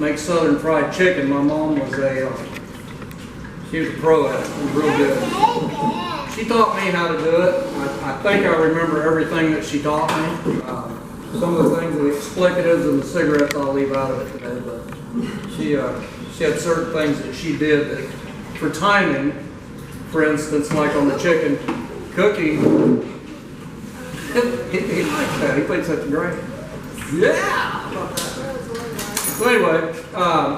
make southern fried chicken. My mom was she was a pro at it. It was real good. She taught me how to do it. I think I remember everything that she taught me. Some of the things, the explicatives and the cigarettes, I'll leave out of it today. But she had certain things that she did that, for timing, for instance, like on the chicken cooking, he likes that. He thinks that's great. Yeah! So anyway,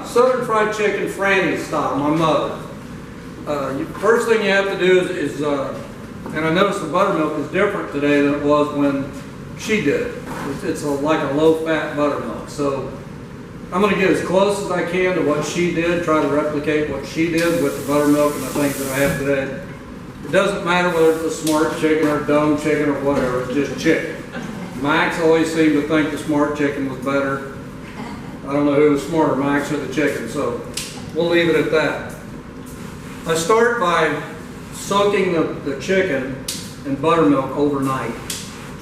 southern fried chicken, Franny style, my mother. First thing you have to do is and I noticed the buttermilk is different today than it was when she did it. It's like a low-fat buttermilk. So I'm going to get as close as I can to what she did, try to replicate what she did with the buttermilk and the things that I have today. It doesn't matter whether it's a smart chicken or a dumb chicken or whatever, it's just chicken. Max always seemed to think the smart chicken was better. I don't know who was smarter, Max or the chicken, so we'll leave it at that. I start by soaking the chicken in buttermilk overnight,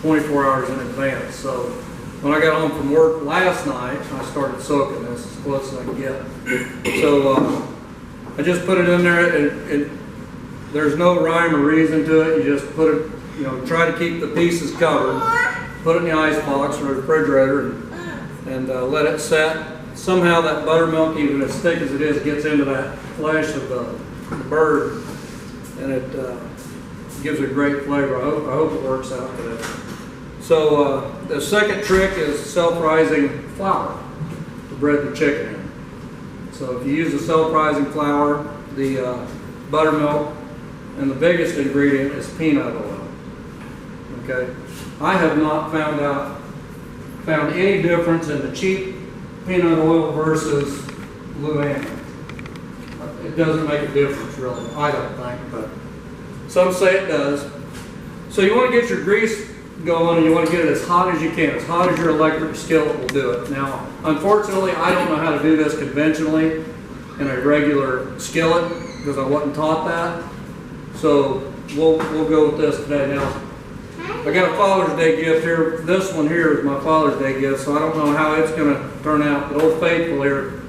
24 hours in advance. So when I got home from work last night, I started soaking this as close as I can get. So I just put it in there. There's no rhyme or reason to it. You just put it, try to keep the pieces covered. Put it in the ice box or the refrigerator and let it set. Somehow that buttermilk, even as thick as it is, gets into that flesh of the bird, and it gives it a great flavor. I hope it works out today. So the second trick is self-rising flour to bread the chicken in. So if you use the self-rising flour, the buttermilk, and the biggest ingredient is peanut oil. Okay, I have not found any difference in the cheap peanut oil versus Luann. It doesn't make a difference, really. I don't think, but some say it does. So you want to get your grease going, and you want to get it as hot as you can, as hot as your electric skillet will do it. Now, unfortunately, I don't know how to do this conventionally in a regular skillet because I wasn't taught that. So we'll go with this today. Now, I got a Father's Day gift here. This one here is my Father's Day gift, so I don't know how it's going to turn out. But Old Faithful here,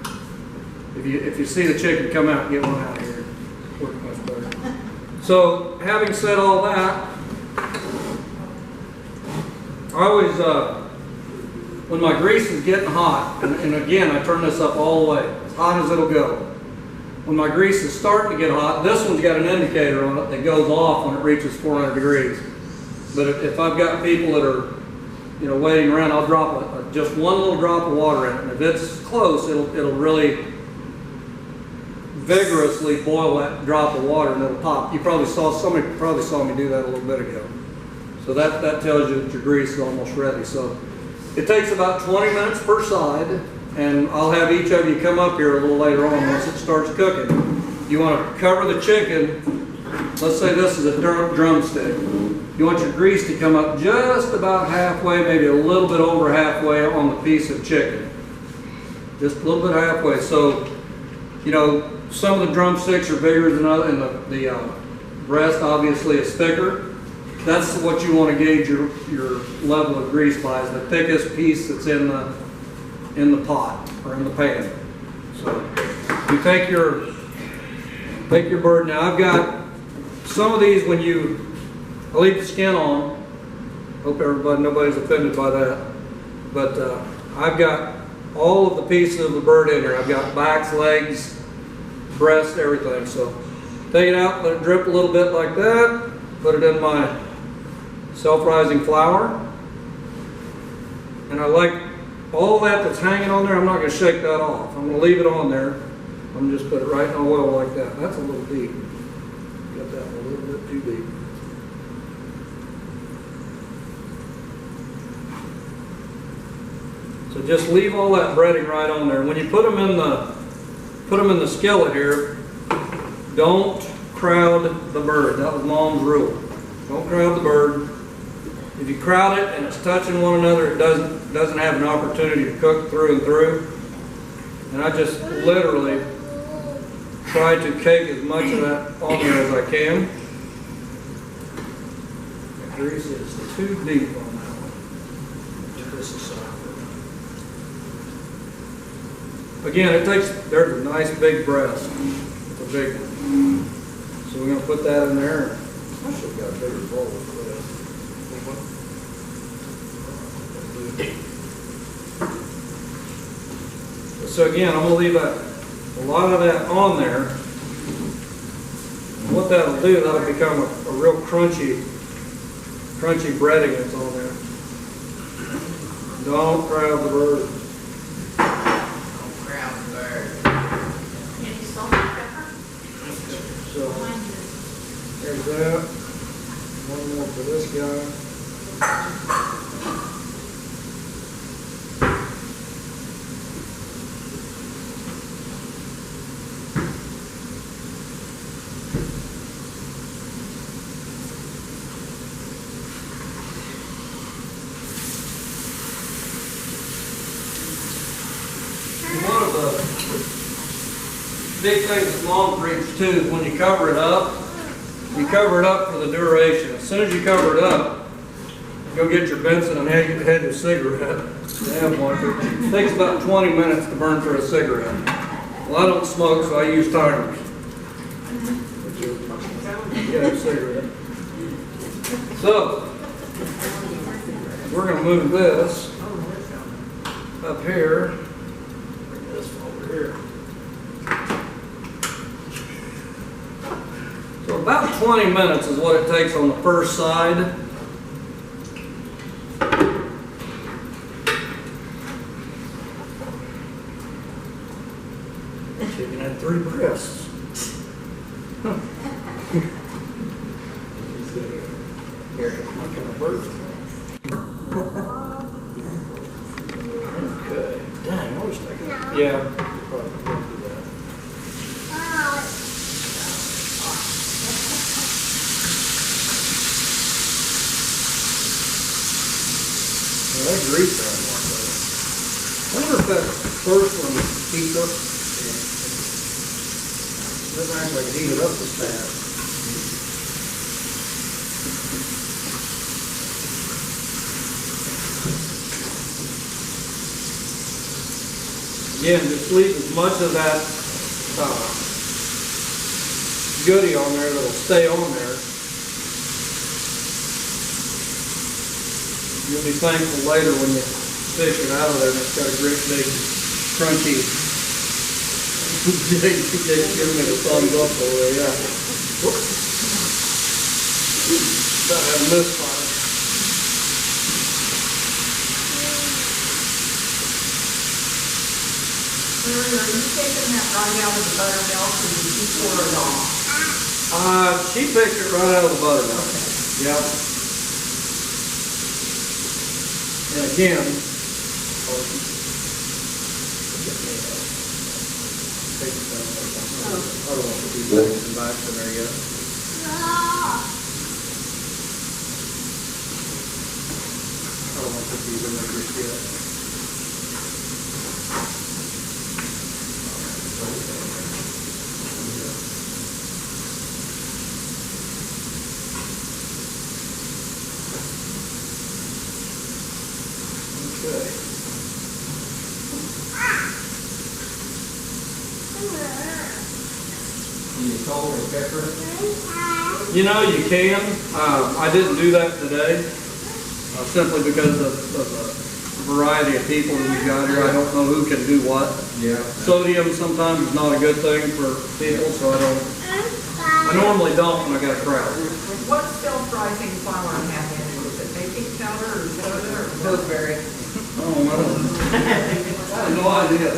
if you see the chicken come out, get one out of here. Works much better. So, having said all that, I always, when my grease is getting hot, and again, I turn this up all the way, as hot as it'll go. When my grease is starting to get hot, this one's got an indicator on it that goes off when it reaches 400 degrees. But if I've got people that are, waiting around, I'll drop just one little drop of water in it. And if it's close, it'll really vigorously boil that drop of water and it'll pop. Somebody probably saw me do that a little bit ago. So that tells you that your grease is almost ready. So it takes about 20 minutes per side, and I'll have each of you come up here a little later on once it starts cooking. You want to cover the chicken. Let's say this is a drumstick. You want your grease to come up just about halfway, maybe a little bit over halfway on the piece of chicken. Just a little bit halfway. So, some of the drumsticks are bigger than others, and the breast obviously is thicker. That's what you want to gauge your level of grease by, is the thickest piece that's in the pot or in the pan. So you take your bird. Now I've got some of these when I leave the skin on. Hope nobody's offended by that. But I've got all of the pieces of the bird in here. I've got backs, legs, breast, everything. So take it out, let it drip a little bit like that. Put it in my self-rising flour. And I like all that that's hanging on there. I'm not going to shake that off. I'm going to leave it on there. I'm going to just put it right in the oil like that. That's a little deep. Got that one a little bit too deep. So just leave all that breading right on there. When you put them in the skillet here, don't crowd the bird. That was Mom's rule. Don't crowd the bird. If you crowd it and it's touching one another, it doesn't have an opportunity to cook through and through. And I just literally try to cake as much of that on there as I can. The grease is too deep on that one. Get this aside. Again, there's a nice big breast. It's a big one. So we're gonna put that in there. I should have got a bigger bowl for this. So again, I'm gonna leave a lot of that on there. And what that'll do, that'll become a real crunchy breading that's on there. Don't crowd the bird. Don't crowd the bird. Any salt and pepper? So there's that. One more for this guy. One of the big things that Mom preached too is when you cover it up for the duration. As soon as you cover it up, go get your Benson and head your cigarette. Have one. It takes about 20 minutes to burn through a cigarette. Well, I don't smoke, so I use timers. Get a cigarette. So, we're going to move this up here. Bring this over here. So about 20 minutes is what it takes on the first side. Chicken had 3 breasts. Here, my kind of bird. Okay. Dang, I wish I could. Yeah. Probably can't do that. Well, that grease on one though. I wonder if that first one heats up. Doesn't act like it heated up as fast. Again, just leave as much of that goodie on there that'll stay on there. You'll be thankful later when you fish it out of there and it's got a great big crunchy. Jake's giving me the thumbs up over there, yeah. About to have a misfire. Are you taking that right out of the buttermilk or did you pour it off? She picked it right out of the buttermilk. Okay. Yep. And again, I don't want to be back and back in there yet. I don't want to put these in there just yet. Okay. Salt or pepper? You know, you can. I didn't do that today, simply because of the variety of people that we've got here. I don't know who can do what. Yeah. Sodium sometimes is not a good thing for people, so I normally don't when I got a crowd. What self-rising flour have in it? Is it baking powder or soda or blueberry? Oh, no. I have no idea.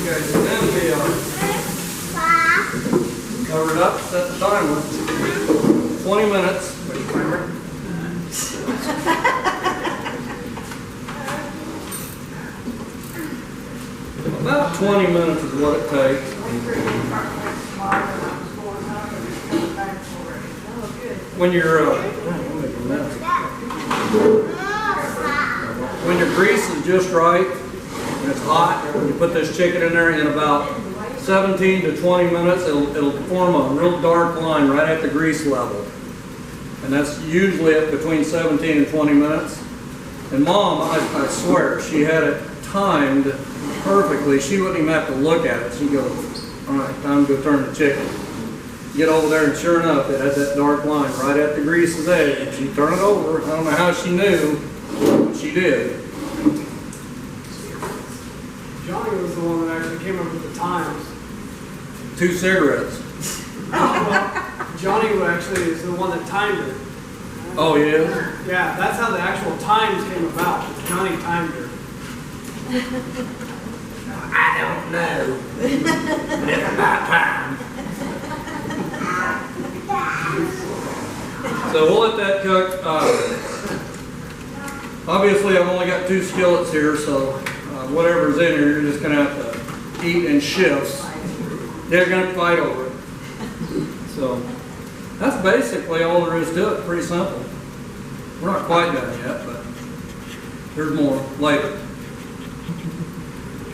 Okay, so then we cover it up, set the timer. 20 minutes. What's your timer? About 20 minutes is what it takes. When your grease is just right and it's hot, when you put this chicken in there, in about 17 to 20 minutes, it'll form a real dark line right at the grease level. And that's usually at between 17 and 20 minutes. And Mom, I swear, she had it timed perfectly. She wouldn't even have to look at it. She'd go, all right, time to go turn the chicken. Get over there, and sure enough, it had that dark line right at the grease's edge. And she'd turn it over. I don't know how she knew, but she did. Johnny was the one that actually came up with the times. 2 cigarettes. Well, Johnny actually is the one that timed her. Oh, yeah? Yeah, that's how the actual times came about. Johnny timed her. I don't know. But it's about time. So we'll let that cook. Obviously, I've only got 2 skillets here, so whatever's in here, you're just going to have to eat in shifts. They're going to fight over it. So that's basically all there is to it. Pretty simple. We're not quite done yet, but there's more later.